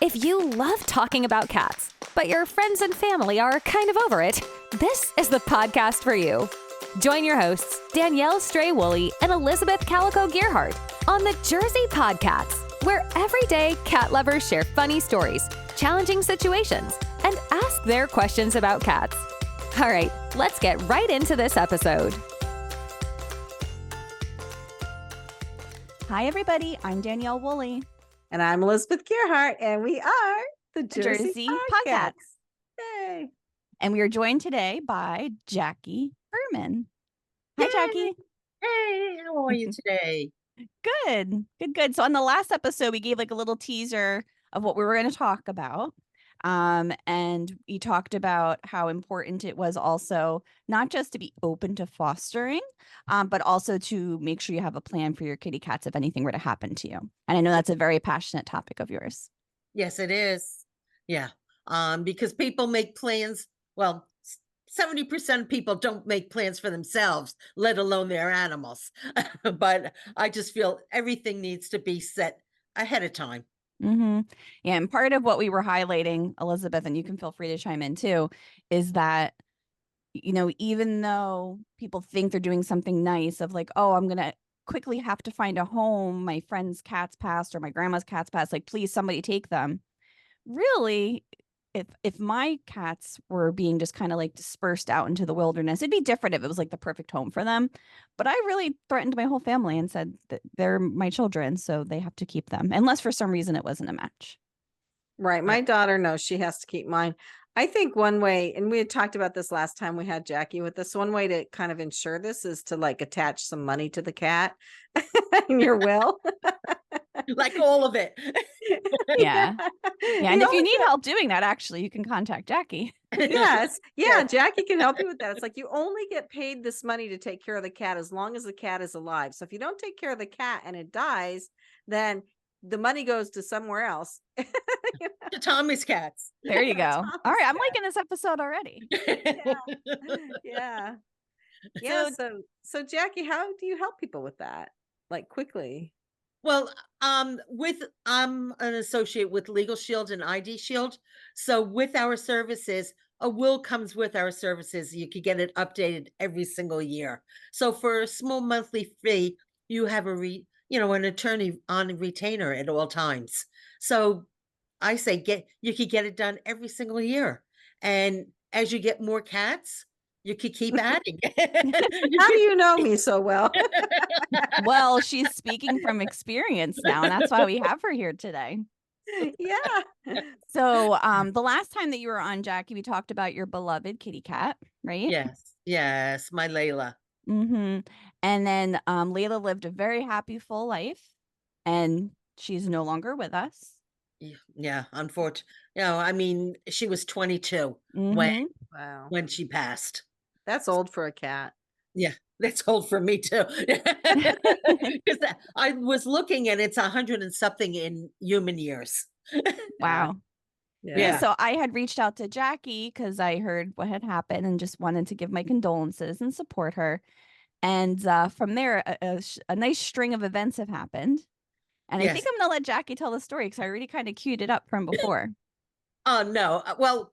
If you love talking about cats, but your friends and family are kind of over it, this is the podcast for you. Join your hosts, Danielle Stray Woolley and Elizabeth Calico Gearhart, on the Jersey PodCats, where everyday cat lovers share funny stories, challenging situations, and ask their questions about cats. All right, let's get right into this episode. Hi, everybody. I'm Danielle Woolley. And I'm Elizabeth Gearhart, and we are the Jersey PodCats. Yay. And we are joined today by Jackie Berman. Hi, Jackie. Hey, how are you today? Good. So on the last episode, we gave like a little teaser of what we were going to talk about. And we talked about how important it was also not just to be open to fostering, but also to make sure you have a plan for your kitty cats if anything were to happen to you. And I know that's a very passionate topic of yours. Yes, it is. Yeah. Because people make plans. Well, 70% of people don't make plans for themselves, let alone their animals. But I just feel everything needs to be set ahead of time. Mm-hmm. Yeah, and part of what we were highlighting, Elizabeth, and you can feel free to chime in too, is that, you know, even though people think they're doing something nice of like, oh, I'm going to quickly have to find a home, my friend's cat's passed or my grandma's cat's passed, like, please, somebody take them. Really, if my cats were being just kind of like dispersed out into the wilderness, it'd be different if it was like the perfect home for them. But I really threatened my whole family and said that they're my children, so they have to keep them, unless for some reason it wasn't a match. Right. My daughter knows she has to keep mine. I think one way, and we had talked about this last time we had Jackie with us, one way to kind of ensure this is to like attach some money to the cat in your will. Like all of it. Yeah. And if you need help doing that, actually, you can contact Jackie. Yes. Yeah. Jackie can help you with that. It's like you only get paid this money to take care of the cat as long as the cat is alive. So if you don't take care of the cat and it dies, then the money goes to somewhere else. To Tommy's cats. There you go. All right. I'm liking this episode already. Yeah. So Jackie, how do you help people with that? Like quickly? Well, I'm an associate with Legal Shield and ID Shield. So with our services, a will comes with our services. You could get it updated every single year. So for a small monthly fee, you have an attorney on retainer at all times. So I say you could get it done every single year. And as you get more cats, you could keep adding. How do you know me so well? Well, she's speaking from experience now, and that's why we have her here today. Yeah. So the last time that you were on, Jackie, we talked about your beloved kitty cat, right? Yes, my Layla. Mm-hmm. And then Layla lived a very happy, full life, and she's no longer with us. Yeah, unfortunately. I mean, she was 22 when she passed. That's old for a cat. Yeah, that's old for me too. Because I was looking and it's 100 and something in human years. Wow. Yeah. So I had reached out to Jackie because I heard what had happened and just wanted to give my condolences and support her. And from there, a nice string of events have happened. And I think I'm going to let Jackie tell the story because I already kind of queued it up from before. Oh, no. Well,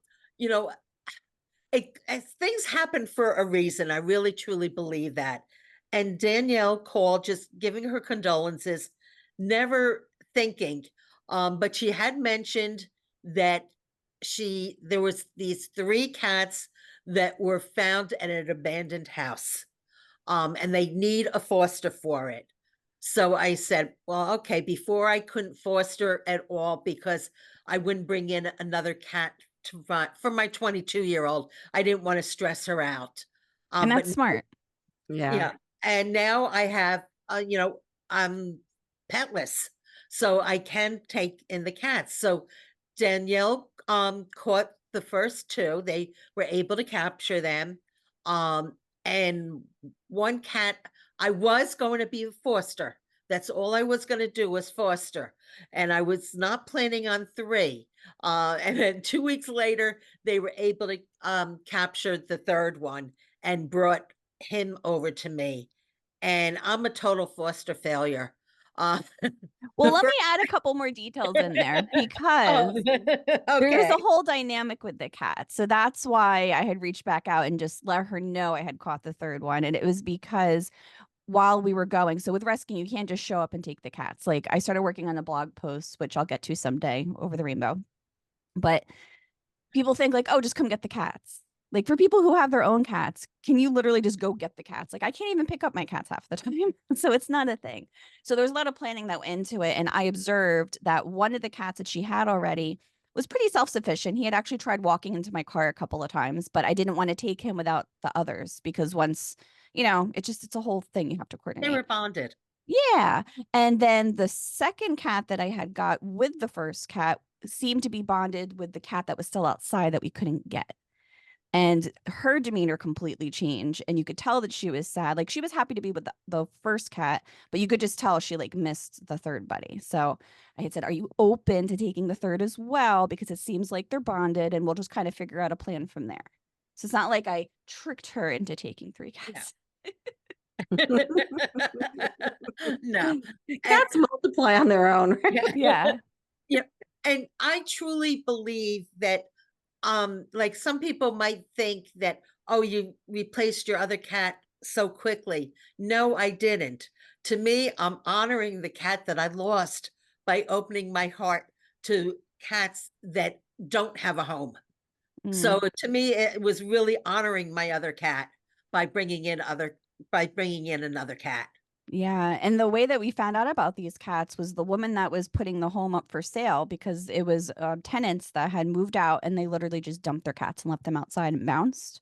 things happen for a reason. I really, truly believe that. And Danielle called just giving her condolences, never thinking. But she had mentioned that there was these 3 cats that were found at an abandoned house. And they need a foster for it. So I said, well, okay, before I couldn't foster at all because I wouldn't bring in another cat for my 22-year-old. I didn't want to stress her out. And that's smart. Yeah. And now I have, I'm petless, so I can take in the cats. So Danielle caught the first 2. They were able to capture them. And one cat, I was going to be a foster. That's all I was going to do was foster. And I was not planning on 3. And then 2 weeks later, they were able to capture the 3rd one and brought him over to me. And I'm a total foster failure. Well, The let me first- add a couple more details in there Oh, because there was okay. a whole dynamic with the cat. So that's why I had reached back out and just let her know I had caught the third one. And it was because while we were going, so with rescuing, you can't just show up and take the cats. Like I started working on a blog post, which I'll get to someday over the rainbow. But people think like, oh, just come get the cats. Like for people who have their own cats, can you literally just go get the cats? Like I can't even pick up my cats half the time. So it's not a thing. So there's a lot of planning that went into it. And I observed that one of the cats that she had already was pretty self-sufficient. He had actually tried walking into my car a couple of times, but I didn't want to take him without the others because once, it's a whole thing you have to They coordinate. were bonded. Yeah. And then the second cat that I had got with the first cat seemed to be bonded with the cat that was still outside that we couldn't get. And her demeanor completely changed. And you could tell that she was sad. Like she was happy to be with the first cat, but you could just tell she like missed the third buddy. So I had said, are you open to taking the third as well? Because it seems like they're bonded and we'll just kind of figure out a plan from there. So it's not like I tricked her into taking 3 cats. No. Cats multiply on their own, right? Yeah. Yeah. And I truly believe that like some people might think that, oh, you replaced your other cat so quickly. No, I didn't. To me, I'm honoring the cat that I lost by opening my heart to cats that don't have a home. So to me, it was really honoring my other cat by bringing in another cat. Yeah, and the way that we found out about these cats was the woman that was putting the home up for sale because it was tenants that had moved out and they literally just dumped their cats and left them outside and bounced.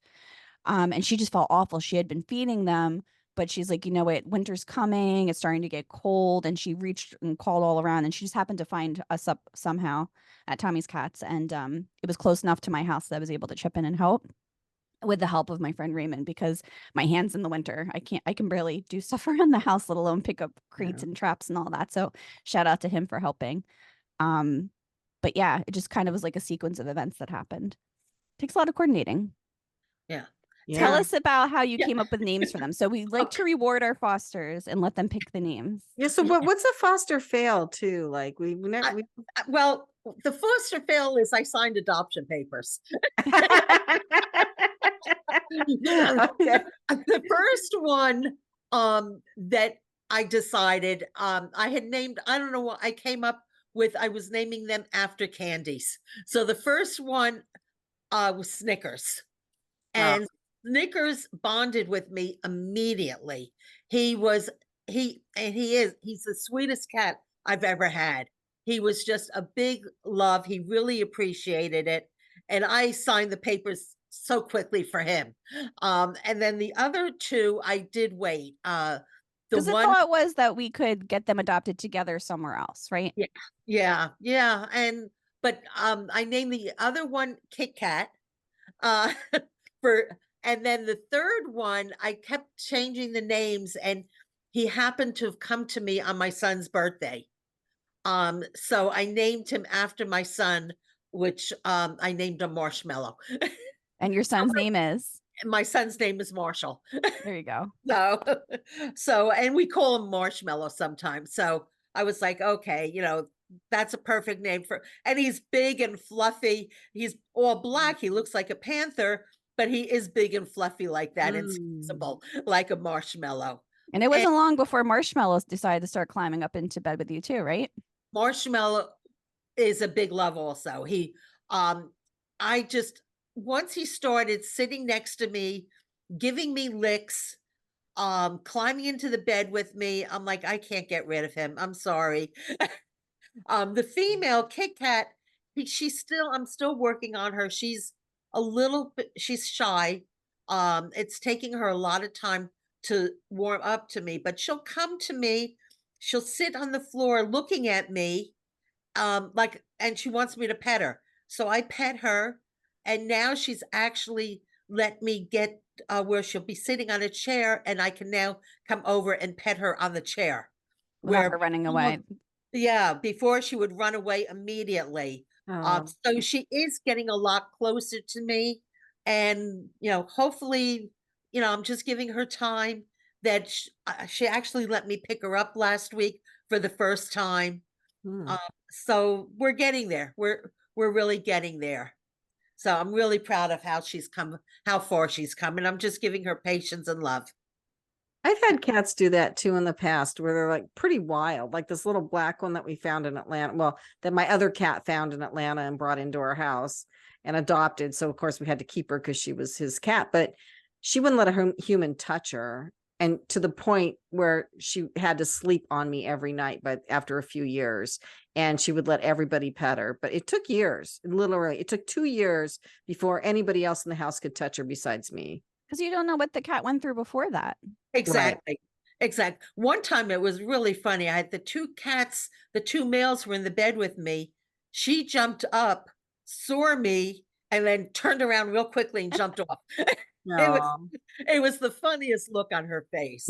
And she just felt awful. She had been feeding them, but she's like, you know what, winter's coming, it's starting to get cold, and she reached and called all around, and she just happened to find us up somehow at Tommy's Cats, and it was close enough to my house that I was able to chip in and help with the help of my friend Raymond because my hands in the winter, I can barely do stuff around the house, let alone pick up crates and traps and all that. So shout out to him for helping. But yeah, it just kind of was like a sequence of events that happened. Takes a lot of coordinating. Yeah. Tell Yeah. us about how you Yeah. came up with names for them. So we like to reward our fosters and let them pick the names. Yeah. So what's a foster fail too? Like we never. Well, the foster fail is I signed adoption papers. Okay. The first one that I decided I had named, I don't know what I came up with, I was naming them after candies. So the first one was Snickers. And Snickers bonded with me immediately. He's the sweetest cat I've ever had. He was just a big love. He really appreciated it. And I signed the papers so quickly for him. And then the other two, I did wait. The Because the one, thought was that we could get them adopted together somewhere else, right? yeah. But I named the other one Kit Kat. Uh and then the third one, I kept changing the names, and he happened to have come to me on my son's birthday. So I named him after my son, which I named him Marshmallow. And your son's name is? My son's name is Marshall. There you go. So, and we call him Marshmallow sometimes. So I was like, okay, that's a perfect name and he's big and fluffy. He's all black. He looks like a panther, but he is big and fluffy like that and sensible, like a marshmallow. And it wasn't long before Marshmallows decided to start climbing up into bed with you too, right? Marshmallow is a big love also. Once he started sitting next to me, giving me licks, climbing into the bed with me, I'm like, I can't get rid of him. I'm sorry. The female Kit Kat, I'm still working on her. She's she's shy. It's taking her a lot of time to warm up to me, but she'll come to me. She'll sit on the floor looking at me, and she wants me to pet her. So I pet her, and now she's actually let me get where she'll be sitting on a chair, and I can now come over and pet her on the chair. Without her running away. Yeah, before she would run away immediately. So she is getting a lot closer to me, and hopefully, I'm just giving her time. That she actually let me pick her up last week for the first time. Hmm. So we're getting there. We're really getting there. So I'm really proud of how she's come, how far she's come, and I'm just giving her patience and love. I've had cats do that too in the past where they're like pretty wild, like this little black one that we found in Atlanta. Well, that my other cat found in Atlanta and brought into our house and adopted. So, of course, we had to keep her because she was his cat, but she wouldn't let a human touch her. And to the point where she had to sleep on me every night, but after a few years, and she would let everybody pet her. But it took years, literally, it took 2 years before anybody else in the house could touch her besides me. Because you don't know what the cat went through before that. Exactly. Exactly. One time it was really funny. I had the two cats, the two males were in the bed with me. She jumped up, saw me, and then turned around real quickly and jumped off. It was No. it was the funniest look on her face.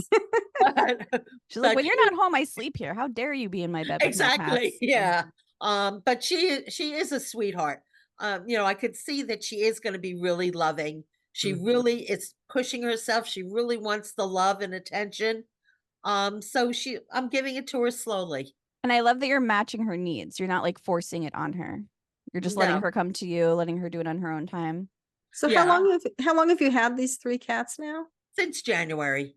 She's like, But when you're not home, I sleep here. How dare you be in my bed with my exactly, cats? yeah. But she is a sweetheart. I could see that she is going to be really loving. She Mhm. really is pushing herself. She really wants the love and attention. So I'm giving it to her slowly. And I love that you're matching her needs. You're not like forcing it on her. You're just letting No, her come to you, letting her do it on her own time. So yeah, how long have you had these 3 cats now? since January.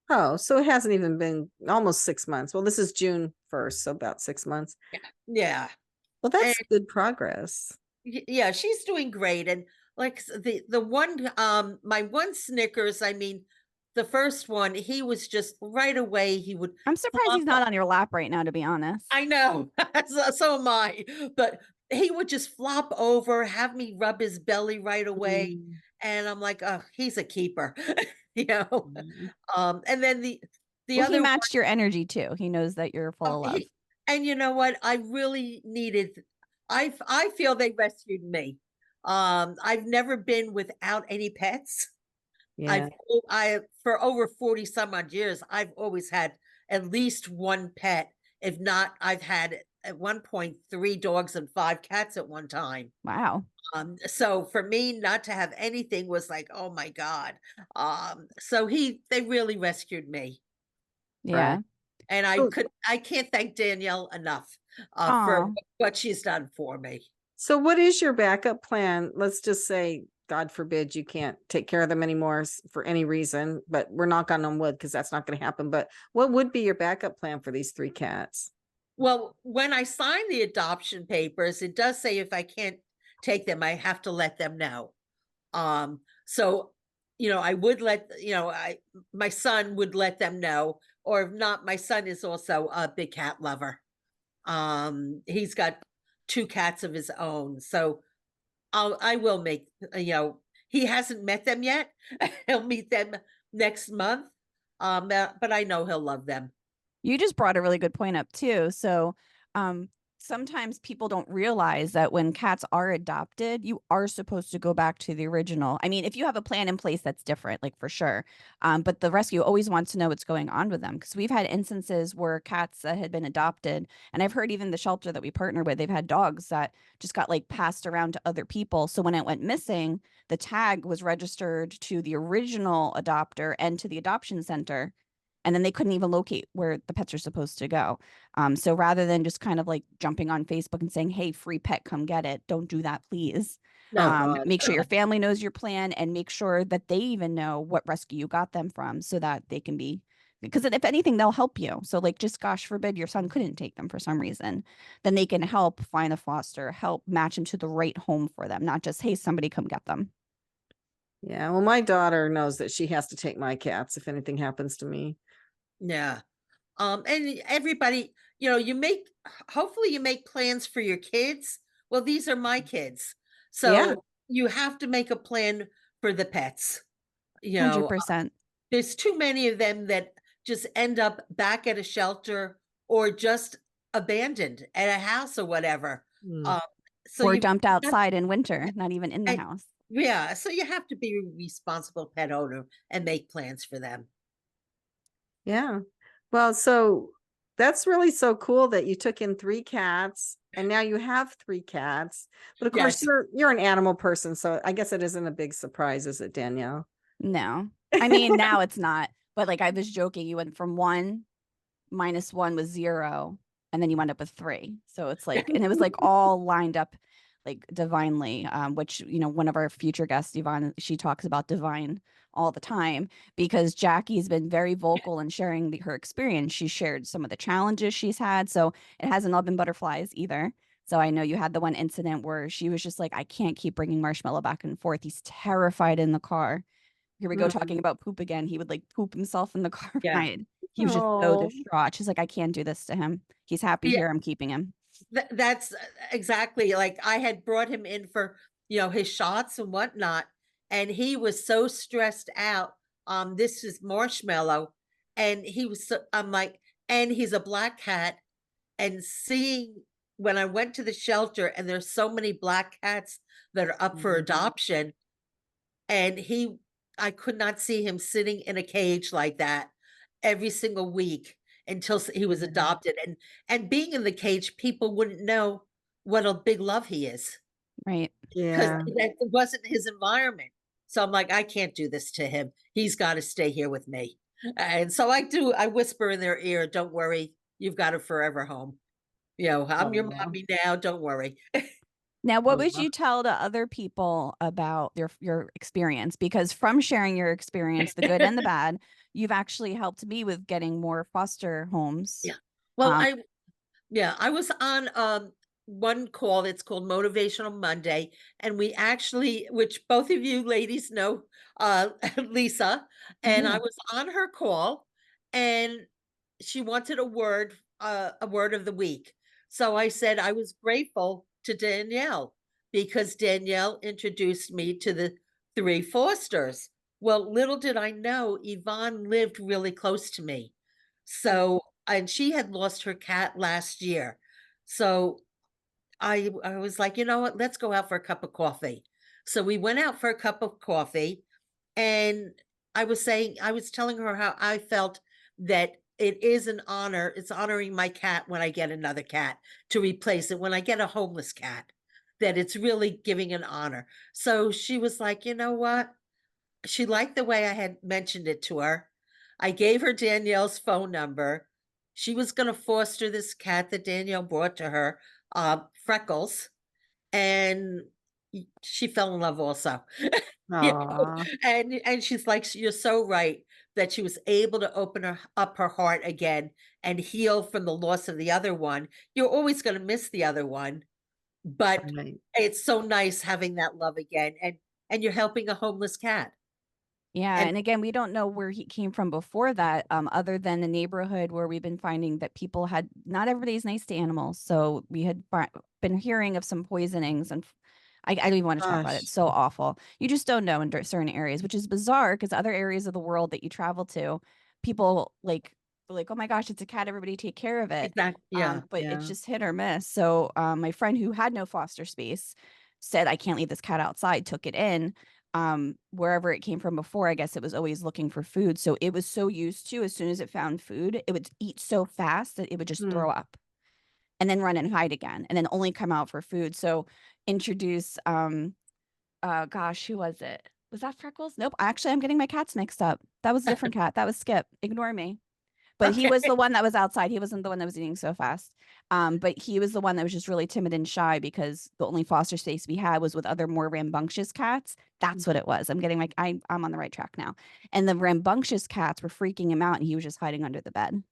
Oh, so it hasn't even been almost 6 months. Well, this is June 1st, so about 6 months. Yeah. Well, And that's good progress. yeah, she's doing great. And like the one my one Snickers, I mean, the first one, he was just right away, he would I'm surprised he's not on your lap right now, to be honest. I know. So am I. But he would just flop over, have me rub his belly right away. Mm, And I'm like, oh, he's a keeper. you know. mm. And then the Well, he other one, matched your energy too. He knows that you're full of love. and you know what? I really needed I feel they rescued me. I've never been without any pets. Yeah. I for over 40 some odd years, I've always had at least one pet. If not, I've had at one point 3 dogs and 5 cats at one time. Wow. So for me not to have anything was like, oh my God. So they really rescued me. Right. Yeah. And So, I can't thank Danielle enough for Oh, what she's done for me. so what is your backup plan? Let's just say, God forbid, you can't take care of them anymore for any reason, but we're knocking on wood because that's not going to happen. But what would be your backup plan for these 3 cats? Well, when I sign the adoption papers, it does say if I can't take them, I have to let them know. So, I would my son would let them know, or if not, my son is also a big cat lover. He's got 2 cats of his own. So I will make, he hasn't met them yet. He'll meet them next month. But I know he'll love them. you just brought a really good point up too. So, sometimes people don't realize that when cats are adopted, you are supposed to go back to the original. I mean, if you have a plan in place, that's different, like for sure. But the rescue always wants to know what's going on with them because we've had instances where cats that had been adopted, and I've heard even the shelter that we partner with, they've had dogs that just got like passed around to other people. So when it went missing, the tag was registered to the original adopter and to the adoption center. And then they couldn't even locate where the pets are supposed to go. So rather than just kind of like jumping on Facebook and saying, hey, free pet, come get it, don't do that, please. Oh, No, God. Make sure no. your family knows your plan and make sure that they even know what rescue you got them from so that they can be, because if anything, they'll help you. So like, just gosh forbid your son couldn't take them for some reason, then they can help find a foster, help match them to the right home for them, not just, hey, somebody come get them. Yeah. Well, my daughter knows that she has to take my cats if anything happens to me. Yeah. And everybody, hopefully you make plans for your kids. Well, these are my kids. Yeah. So you have to make a plan for the pets. You know, 100%. there's too many of them that just end up back at a shelter or just abandoned at a house or whatever. Mm. Um, so Or you dumped have, outside in winter, not even in the and- house. yeah, so you have to be a responsible pet owner and make plans for them. Yeah. Well, so that's really so cool that you took in 3 cats and now you have 3 cats. But of course Yes. you're an animal person, so I guess it isn't a big surprise, is it, Danielle? No. I mean, now it's not. But like I was joking, you went from 1 -1 was 0, and then you wind up with 3. So it's like, and it was like all lined up like divinely, which, you know, one of our future guests, Yvonne, she talks about divine all the time because Jackie's been very vocal in sharing her experience. She shared some of the challenges she's had. So it hasn't all been butterflies either. So I know you had the one incident where she was just like, I can't keep bringing Marshmallow back and forth. He's terrified in the car. Here we go, talking about poop again. He would like poop himself in the car Yeah. ride. He was just so Oh. distraught. She's like, I can't do this to him. He's happy Yeah. here. I'm keeping him. That's exactly, like, I had brought him in for, you know, his shots and whatnot, and he was so stressed out. This is Marshmallow, and he was so, I'm like, and he's a black cat, and seeing when I went to the shelter and there's so many black cats that are up for adoption, and I could not see him sitting in a cage like that every single week until he was adopted, and being in the cage, people wouldn't know what a big love he is Right. because Yeah. that wasn't his environment. So I'm like, I can't do this to him. He's got to stay here with me. And so I whisper in their ear, don't worry, you've got a forever home. You know, I'm your Aw. mommy now, don't worry. Now, what would Aw. you tell to other people about your experience? Because from sharing your experience, the good and the bad, you've actually helped me with getting more foster homes. Yeah. Well, Um, I was on one call that's called Motivational Monday, and we actually, which both of you ladies know, Lisa, and I yeah. was on her call, and she wanted a word of the week. So I said I was grateful to Danielle because Danielle introduced me to the 3 Fosters. Well, little did I know Yvonne lived really close to me. So, and she had lost her cat last year. So I was like, you know what? Let's go out for a cup of coffee. So we went out for a cup of coffee, and I was telling her how I felt that it is an honor. It's honoring my cat when I get another cat to replace it. When I get a homeless cat, that it's really giving an honor. So she was like, you know what? She liked the way I had mentioned it to her. I gave her Danielle's phone number. She was going to foster this cat that Danielle brought to her, Freckles, and she fell in love also. You know, Aw. and she's like, "You're so right," that she was able to open up her heart again and heal from the loss of the other one. You're always going to miss the other one, but Right. it's so nice having that love again, and you're helping a homeless cat. Yeah, And and again, we don't know where he came from before that, other than the neighborhood where we've been finding that people had not everybody's nice to animals. So we had been hearing of some poisonings, and I don't even want to talk about it. It's Gosh. so awful. You just don't know in certain areas, which is bizarre because other areas of the world that you travel to, people like, oh my gosh, it's a cat. Everybody take care of it. exactly, yeah. But it's Yeah. just hit or miss. So my friend who had no foster space said, I can't leave this cat outside, took it in. Wherever it came from before, I guess it was always looking for food. So it was so used to, as soon as it found food, it would eat so fast that it would just Hmm. throw up and then run and hide again and then only come out for food. So introduce, gosh, who was it? Was that Freckles? Nope. Actually, I'm getting my cats mixed up. That was a different cat. That was Skip. Ignore me. But he Okay. was the one that was outside. He wasn't the one that was eating so fast. But he was the one that was just really timid and shy because the only foster space we had was with other more rambunctious cats. That's what it was. I'm on the right track now. And the rambunctious cats were freaking him out, and he was just hiding under the bed.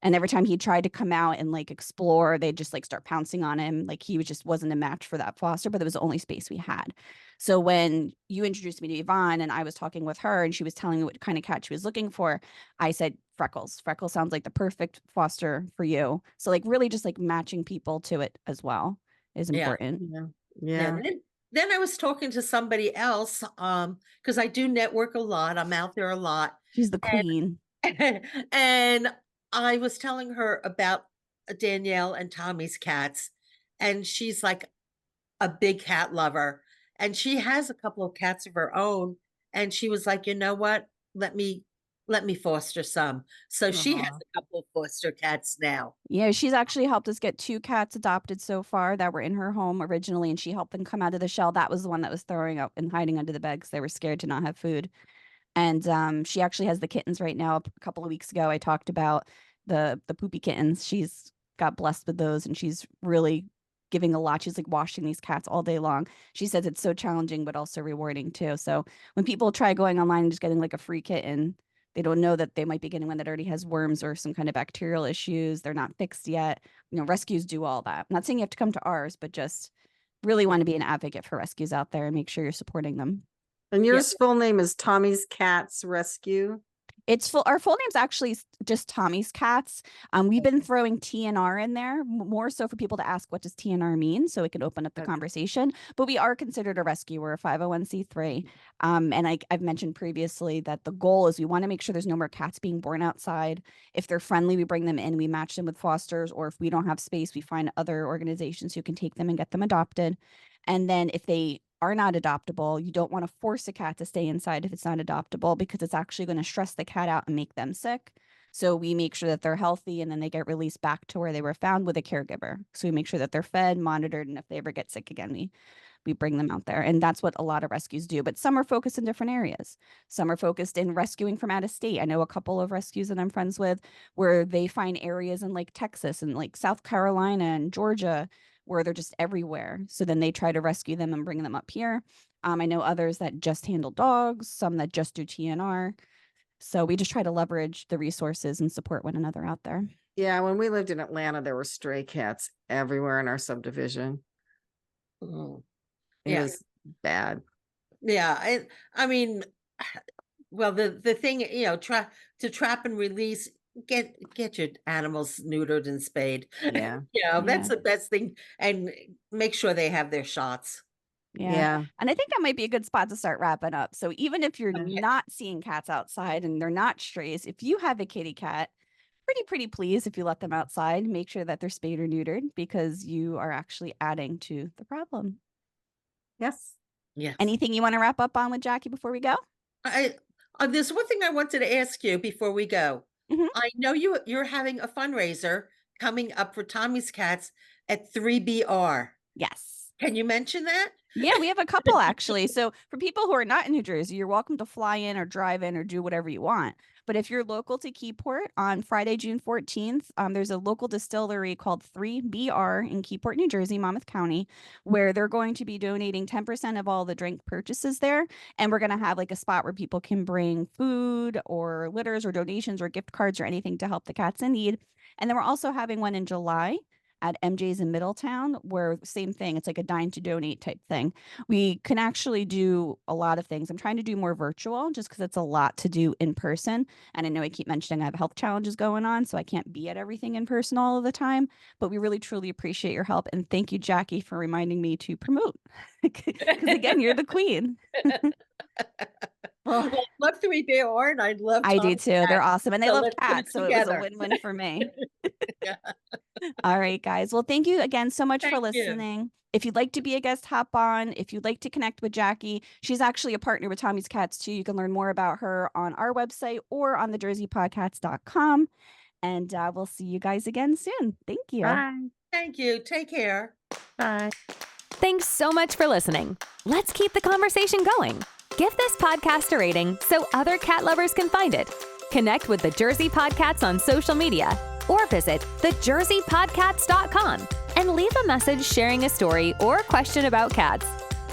And every time he tried to come out and like explore, they'd just like start pouncing on him. Like he was just wasn't a match for that foster, but it was the only space we had. So when you introduced me to Yvonne and I was talking with her and she was telling me what kind of cat she was looking for, I said, Freckles. Freckles sounds like the perfect foster for you. So like really just like matching people to it as well is Yeah. important. Yeah. Yeah. Yeah. Then I was talking to somebody else, because I do network a lot. I'm out there a lot. She's the queen. And I was telling her about Danielle and Tommy's cats, and she's like a big cat lover, and she has a couple of cats of her own, and she was like, "You know what? Let me foster some." So she has Aw. a couple of foster cats now. Yeah, she's actually helped us get 2 cats adopted so far that were in her home originally, and she helped them come out of the shell. That was the one that was throwing up and hiding under the bed because they were scared to not have food. And she actually has the kittens right now. A couple of weeks ago, I talked about the poopy kittens. She's got blessed with those, and she's really giving a lot. She's like washing these cats all day long. She says it's so challenging, but also rewarding too. So when people try going online and just getting like a free kitten, they don't know that they might be getting one that already has worms or some kind of bacterial issues. They're not fixed yet. You know, rescues do all that. I'm not saying you have to come to ours, but just really want to be an advocate for rescues out there and make sure you're supporting them. And yours full name is Tommy's Cats Rescue. It's full. Our full name's actually just Tommy's Cats. We've been throwing TNR in there more so for people to ask what does TNR mean, so it can open up the conversation. But we are considered a rescue. We're a 501c3. And I've mentioned previously that the goal is we want to make sure there's no more cats being born outside. If they're friendly, we bring them in, we match them with fosters, or if we don't have space, we find other organizations who can take them and get them adopted. And then if they are not adoptable, you don't want to force a cat to stay inside if it's not adoptable, because it's actually going to stress the cat out and make them sick. So we make sure that they're healthy, and then they get released back to where they were found with a caregiver. So we make sure that they're fed, monitored, and if they ever get sick again, we bring them out there. And that's what a lot of rescues do. But some are focused in different areas. Some are focused in rescuing from out of state. I know a couple of rescues that I'm friends with where they find areas in like Texas and like South Carolina and Georgia where they're just everywhere. So then they try to rescue them and bring them up here. I know others that just handle dogs, some that just do TNR. So we just try to leverage the resources and support one another out there. Yeah, when we lived in Atlanta, there were stray cats everywhere in our subdivision. Mm. It Yeah. was bad. Yeah. I mean, well, the thing, you know, try to trap and release, get your animals neutered and spayed. Yeah. You know, that's Yeah. the best thing. And make sure they have their shots. Yeah. And I think that might be a good spot to start wrapping up. So even if you're Okay. not seeing cats outside and they're not strays, if you have a kitty cat, pretty please, if you let them outside, make sure that they're spayed or neutered, because you are actually adding to the problem. Yes. Yes. Anything you want to wrap up on with Jackie before we go? There's one thing I wanted to ask you before we go. Mhm. I know you're having a fundraiser coming up for Tommy's Cats at 3BR. Yes. Can you mention that? Yeah, we have a couple actually. So for people who are not in New Jersey, you're welcome to fly in or drive in or do whatever you want. But if you're local to Keyport, on Friday, June 14th, there's a local distillery called 3BR in Keyport, New Jersey, Monmouth County, where they're going to be donating 10% of all the drink purchases there. And we're going to have like a spot where people can bring food or litters or donations or gift cards or anything to help the cats in need. And then we're also having one in July at MJ's in Middletown, where same thing, it's like a dine to donate type thing. We can actually do a lot of things. I'm trying to do more virtual just because it's a lot to do in person. And I know I keep mentioning I have health challenges going on, so I can't be at everything in person all of the time. But we really, truly appreciate your help. And thank you, Jackie, for reminding me to promote. Because again, you're the queen. Well, I love 3BR and I'd love I do Tommy's too. They're Cats. awesome. And they So love let's put it cats. So it was a together. win-win for me. Yeah. All right, guys. Well, thank you again so much for Thank you. listening. If you'd like to be a guest, hop on. If you'd like to connect with Jackie, she's actually a partner with Tommy's Cats too. You can learn more about her on our website or on the jerseypodcats.com. And we'll see you guys again soon. Thank you. Bye. Thank you. Take care. Bye. Thanks so much for listening. Let's keep the conversation going. Give this podcast a rating so other cat lovers can find it. Connect with the Jersey PodCats on social media or visit thejerseypodcats.com and leave a message sharing a story or question about cats.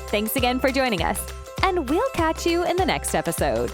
Thanks again for joining us, and we'll catch you in the next episode.